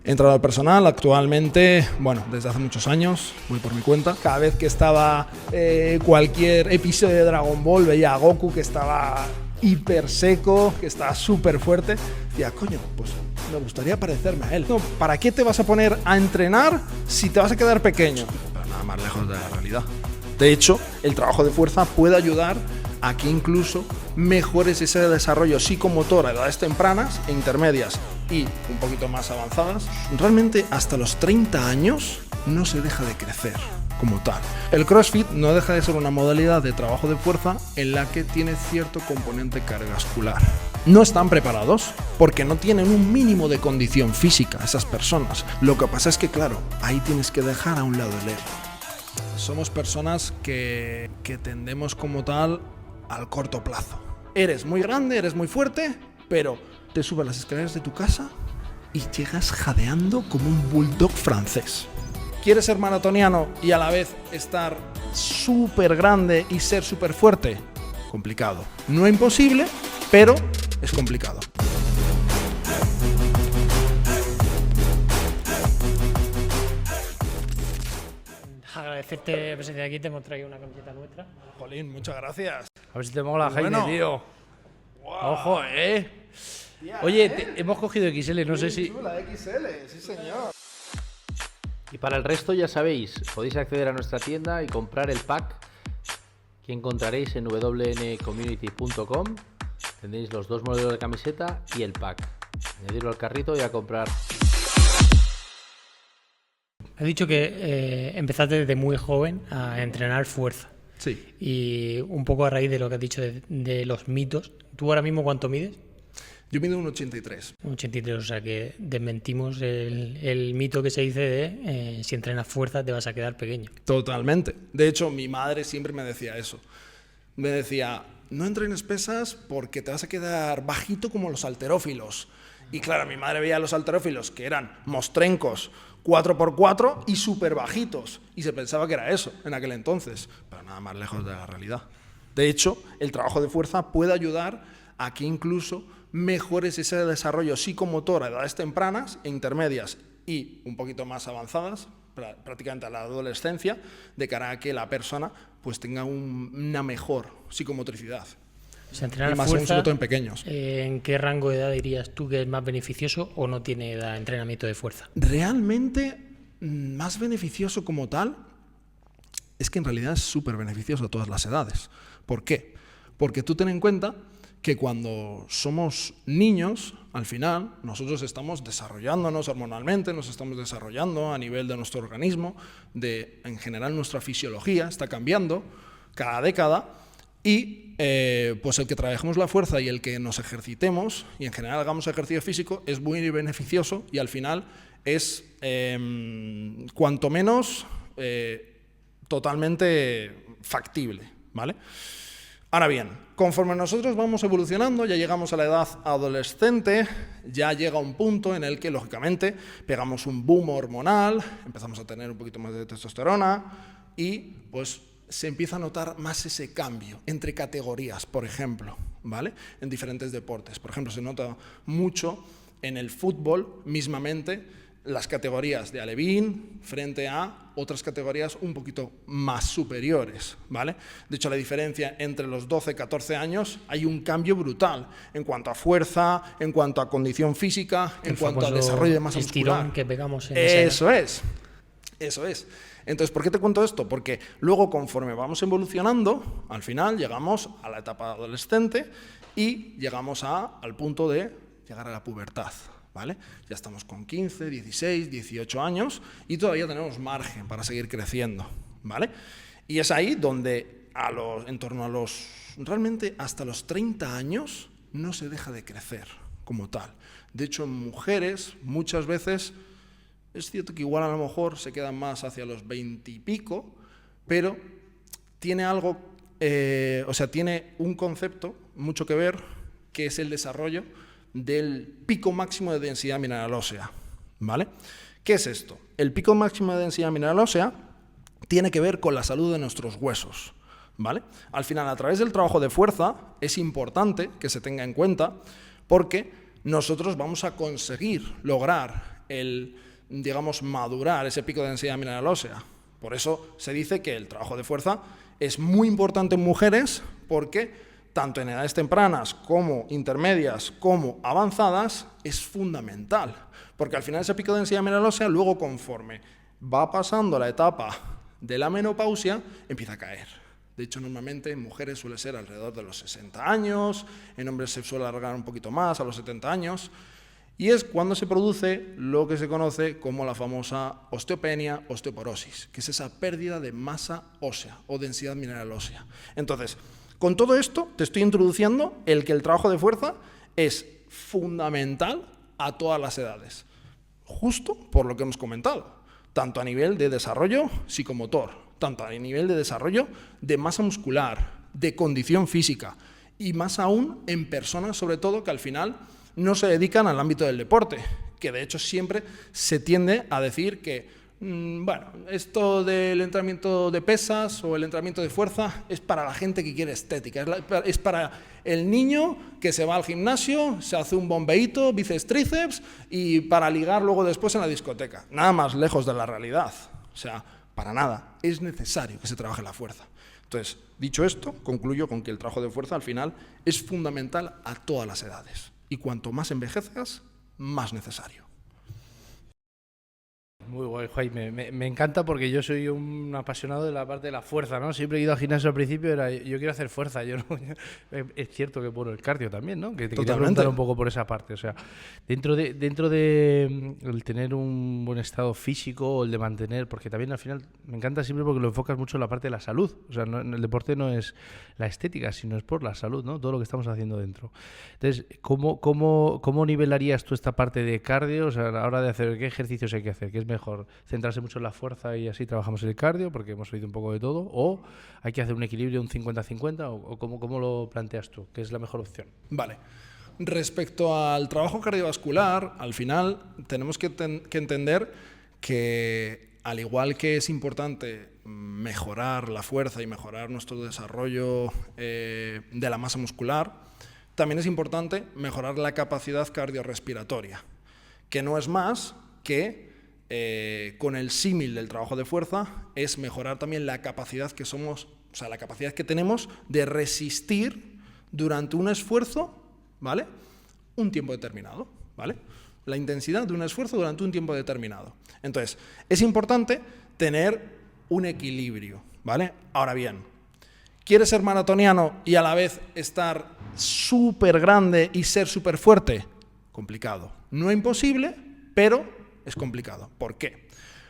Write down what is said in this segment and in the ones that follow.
Entrenador personal, actualmente, bueno, desde hace muchos años, voy por mi cuenta. Cada vez que estaba cualquier episodio de Dragon Ball, veía a Goku que estaba hiper seco, que estaba súper fuerte. Decía, coño, pues me gustaría parecerme a él. No, ¿para qué te vas a poner a entrenar si te vas a quedar pequeño? Pero nada más lejos de la realidad. De hecho, el trabajo de fuerza puede ayudar a que incluso mejores ese desarrollo psicomotor a edades tempranas e intermedias y un poquito más avanzadas. Realmente hasta los 30 años no se deja de crecer como tal. El CrossFit no deja de ser una modalidad de trabajo de fuerza en la que tiene cierto componente cardiovascular. No están preparados porque no tienen un mínimo de condición física esas personas. Lo que pasa es que, claro, ahí tienes que dejar a un lado el ego. Somos personas que tendemos como tal al corto plazo. Eres muy grande, eres muy fuerte, pero te subes las escaleras de tu casa y llegas jadeando como un bulldog francés. ¿Quieres ser maratoniano y a la vez estar súper grande y ser súper fuerte? Complicado. No imposible, pero es complicado. Agradecerte la presencia aquí, te hemos traído una camiseta nuestra. Jolín, muchas gracias. A ver si te mola, Jaime, Bueno. tío. Wow. Ojo, Oye, hemos cogido XL, no sé si... La XL, sí señor. Y para el resto ya sabéis, podéis acceder a nuestra tienda y comprar el pack que encontraréis en wncommunity.com. Tendréis los 2 modelos de camiseta y el pack. Añadirlo al carrito y a comprar. Has dicho que empezaste desde muy joven a entrenar fuerza. Sí. Y un poco a raíz de lo que has dicho de los mitos. ¿Tú ahora mismo cuánto mides? Yo mido un 83. Un 83, o sea que desmentimos el mito que se dice de si entrenas fuerza te vas a quedar pequeño. Totalmente. De hecho, mi madre siempre me decía eso. Me decía, no entrenes pesas porque te vas a quedar bajito como los halterófilos. Y claro, mi madre veía a los halterófilos que eran mostrencos, 4x4 y súper bajitos. Y se pensaba que era eso en aquel entonces. Pero nada más lejos de la realidad. De hecho, el trabajo de fuerza puede ayudar a que incluso mejores ese desarrollo psicomotor a edades tempranas e intermedias y un poquito más avanzadas, prácticamente a la adolescencia, de cara a que la persona pues tenga una mejor psicomotricidad. O sea, entrenar Y más fuerza, sobre todo en pequeños. ¿en qué rango de edad dirías tú que es más beneficioso o no tiene edad entrenamiento de fuerza? Realmente más beneficioso como tal es que en realidad es súper beneficioso a todas las edades. ¿Por qué? Porque tú ten en cuenta que cuando somos niños, al final, nosotros estamos desarrollándonos hormonalmente, nos estamos desarrollando a nivel de nuestro organismo, en general nuestra fisiología está cambiando cada década y pues el que trabajemos la fuerza y el que nos ejercitemos y en general hagamos ejercicio físico es muy beneficioso y al final es cuanto menos totalmente factible, ¿vale? Ahora bien, conforme nosotros vamos evolucionando, ya llegamos a la edad adolescente, ya llega un punto en el que, lógicamente, pegamos un boom hormonal, empezamos a tener un poquito más de testosterona y, pues, se empieza a notar más ese cambio entre categorías, por ejemplo, ¿vale? En diferentes deportes. Por ejemplo, se nota mucho en el fútbol, mismamente, las categorías de alevín frente a otras categorías un poquito más superiores, ¿vale? De hecho, la diferencia entre los 12 y 14 años hay un cambio brutal en cuanto a fuerza, en cuanto a condición física, en cuanto a desarrollo de masa muscular. Que pegamos en Eso es. Entonces, ¿por qué te cuento esto? Porque luego, conforme vamos evolucionando, al final llegamos a la etapa adolescente y llegamos al punto de llegar a la pubertad, ¿vale? Ya estamos con 15, 16, 18 años y todavía tenemos margen para seguir creciendo, ¿vale? Y es ahí donde en torno a realmente hasta los 30 años no se deja de crecer como tal. De hecho, en mujeres muchas veces es cierto que igual a lo mejor se quedan más hacia los 20 y pico, pero tiene algo, tiene un concepto mucho que ver, que es el desarrollo del pico máximo de densidad mineral ósea, ¿vale? ¿Qué es esto? El pico máximo de densidad mineral ósea tiene que ver con la salud de nuestros huesos, ¿vale? Al final, a través del trabajo de fuerza, es importante que se tenga en cuenta porque nosotros vamos a conseguir lograr el, digamos, madurar ese pico de densidad mineral ósea. Por eso se dice que el trabajo de fuerza es muy importante en mujeres porque tanto en edades tempranas como intermedias como avanzadas es fundamental. Porque al final ese pico de densidad mineral ósea luego conforme va pasando la etapa de la menopausia empieza a caer. De hecho, normalmente en mujeres suele ser alrededor de los 60 años, en hombres se suele alargar un poquito más, a los 70 años, y es cuando se produce lo que se conoce como la famosa osteopenia, osteoporosis, que es esa pérdida de masa ósea o densidad mineral ósea. Entonces, con todo esto te estoy introduciendo el que el trabajo de fuerza es fundamental a todas las edades, justo por lo que hemos comentado, tanto a nivel de desarrollo psicomotor, tanto a nivel de desarrollo de masa muscular, de condición física, y más aún en personas, sobre todo, que al final no se dedican al ámbito del deporte, que de hecho siempre se tiende a decir que, bueno, esto del entrenamiento de pesas o el entrenamiento de fuerza es para la gente que quiere estética, es para el niño que se va al gimnasio, se hace un bombeíto, bíceps, tríceps, y para ligar luego después en la discoteca. Nada más lejos de la realidad, o sea, para nada, es necesario que se trabaje la fuerza. Entonces, dicho esto, concluyo con que el trabajo de fuerza al final es fundamental a todas las edades. Y cuanto más envejezcas, más necesario. Muy guay, Jaime. Me encanta porque yo soy un apasionado de la parte de la fuerza, ¿no? Siempre he ido al gimnasio al principio, era yo quiero hacer fuerza. Es cierto que por el cardio también, ¿no? Que te quería preguntar un poco por esa parte. O sea, dentro de el tener un buen estado físico o el de mantener, porque también al final me encanta siempre porque lo enfocas mucho en la parte de la salud. O sea, el deporte no es la estética, sino es por la salud, ¿no? Todo lo que estamos haciendo dentro. Entonces, ¿cómo nivelarías tú esta parte de cardio? O sea, a la hora de hacer, ¿qué ejercicios hay que hacer? ¿Qué es mejor centrarse mucho en la fuerza y así trabajamos el cardio, porque hemos oído un poco de todo, o hay que hacer un equilibrio, un 50-50, o cómo lo planteas tú? ¿Qué es la mejor opción? Vale. Respecto al trabajo cardiovascular, al final tenemos que entender que, al igual que es importante mejorar la fuerza y mejorar nuestro desarrollo de la masa muscular, también es importante mejorar la capacidad cardiorrespiratoria, que no es más que con el símil del trabajo de fuerza, es mejorar también la capacidad que somos, o sea, la capacidad que tenemos de resistir durante un esfuerzo, ¿vale? Un tiempo determinado, ¿vale? La intensidad de un esfuerzo durante un tiempo determinado. Entonces, es importante tener un equilibrio, ¿vale? Ahora bien, ¿quieres ser maratoniano y a la vez estar súper grande y ser súper fuerte? Complicado. No imposible, pero es complicado. ¿Por qué?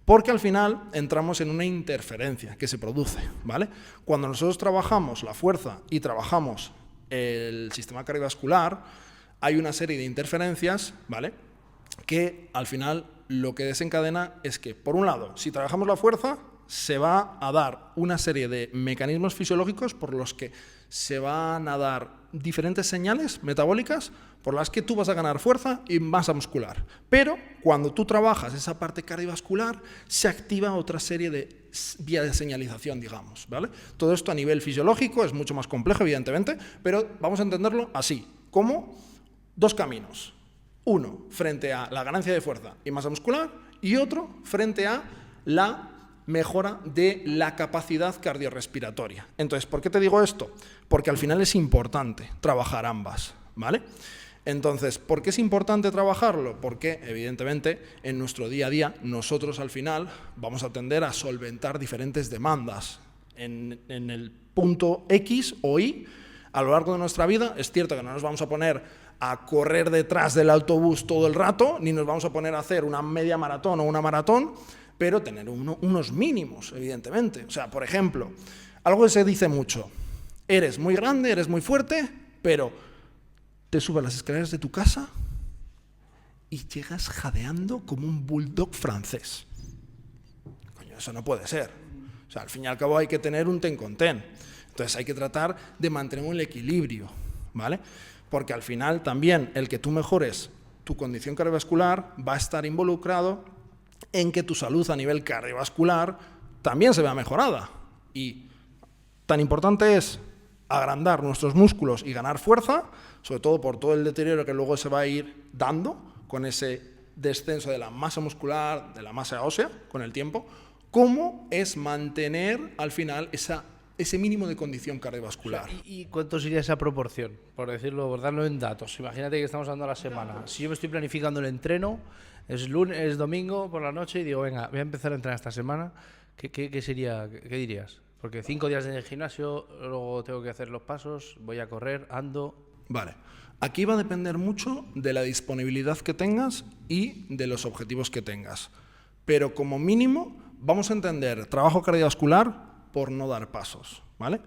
Porque al final entramos en una interferencia que se produce, ¿vale? Cuando nosotros trabajamos la fuerza y trabajamos el sistema cardiovascular, hay una serie de interferencias, ¿vale? Que al final lo que desencadena es que, por un lado, si trabajamos la fuerza, se va a dar una serie de mecanismos fisiológicos por los que se van a dar diferentes señales metabólicas por las que tú vas a ganar fuerza y masa muscular. Pero cuando tú trabajas esa parte cardiovascular, se activa otra serie de vías de señalización, digamos, ¿vale? Todo esto a nivel fisiológico es mucho más complejo, evidentemente, pero vamos a entenderlo así, como dos caminos. Uno frente a la ganancia de fuerza y masa muscular y otro frente a la mejora de la capacidad cardiorrespiratoria. Entonces, ¿por qué te digo esto? Porque al final es importante trabajar ambas, ¿vale? Entonces, ¿por qué es importante trabajarlo? Porque, evidentemente, en nuestro día a día, nosotros al final vamos a tender a solventar diferentes demandas. En el punto X o Y, a lo largo de nuestra vida, es cierto que no nos vamos a poner a correr detrás del autobús todo el rato, ni nos vamos a poner a hacer una media maratón o una maratón, pero tener unos mínimos, evidentemente. O sea, por ejemplo, algo que se dice mucho, eres muy grande, eres muy fuerte, pero te subes las escaleras de tu casa y llegas jadeando como un bulldog francés. Coño, eso no puede ser. O sea, al fin y al cabo hay que tener un ten con ten. Entonces hay que tratar de mantener un equilibrio, ¿vale? Porque al final también el que tú mejores tu condición cardiovascular va a estar involucrado en que tu salud a nivel cardiovascular también se vea mejorada. Y tan importante es agrandar nuestros músculos y ganar fuerza, sobre todo por todo el deterioro que luego se va a ir dando con ese descenso de la masa muscular, de la masa ósea con el tiempo, como es mantener al final ese mínimo de condición cardiovascular. O sea, ¿y cuánto sería esa proporción? Por decirlo, por darlo en datos. Imagínate que estamos hablando a la semana. Si yo me estoy planificando el entreno, es lunes, es domingo por la noche y digo, venga, voy a empezar a entrenar esta semana, ¿qué sería, qué dirías? Porque 5 días en el gimnasio, luego tengo que hacer los pasos, voy a correr, ando... Vale. Aquí va a depender mucho de la disponibilidad que tengas y de los objetivos que tengas. Pero como mínimo vamos a entender trabajo cardiovascular por no dar pasos, ¿vale?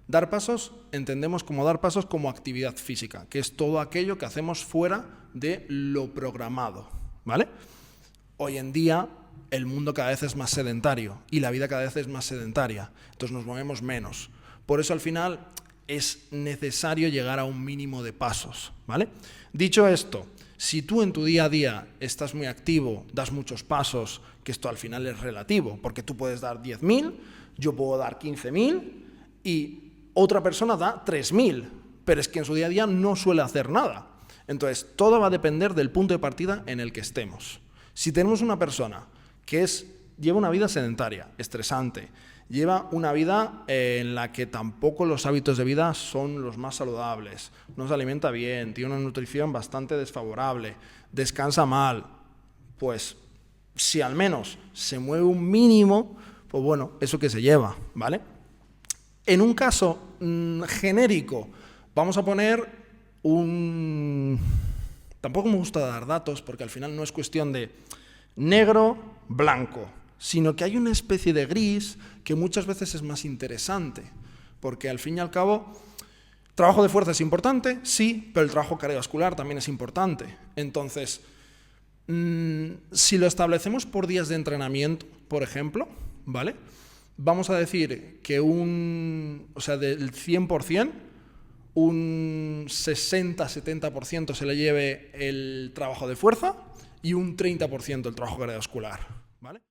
Dar pasos, entendemos como dar pasos como actividad física, que es todo aquello que hacemos fuera de lo programado, ¿vale? Hoy en día el mundo cada vez es más sedentario y la vida cada vez es más sedentaria, entonces nos movemos menos. Por eso al final es necesario llegar a un mínimo de pasos, ¿vale? Dicho esto, si tú en tu día a día estás muy activo, das muchos pasos, que esto al final es relativo, porque tú puedes dar 10.000, yo puedo dar 15.000 y otra persona da 3.000, pero es que en su día a día no suele hacer nada. Entonces, todo va a depender del punto de partida en el que estemos. Si tenemos una persona que lleva una vida sedentaria, estresante, lleva una vida en la que tampoco los hábitos de vida son los más saludables, no se alimenta bien, tiene una nutrición bastante desfavorable, descansa mal, pues si al menos se mueve un mínimo, pues bueno, eso que se lleva, ¿vale? En un caso genérico, vamos a poner tampoco me gusta dar datos porque al final no es cuestión de negro, blanco, sino que hay una especie de gris que muchas veces es más interesante, porque al fin y al cabo, trabajo de fuerza es importante, sí, pero el trabajo cardiovascular también es importante. Entonces, si lo establecemos por días de entrenamiento, por ejemplo, ¿vale? Vamos a decir que del 100%, un 60-70% se le lleve el trabajo de fuerza y un 30% el trabajo cardiovascular, ¿vale?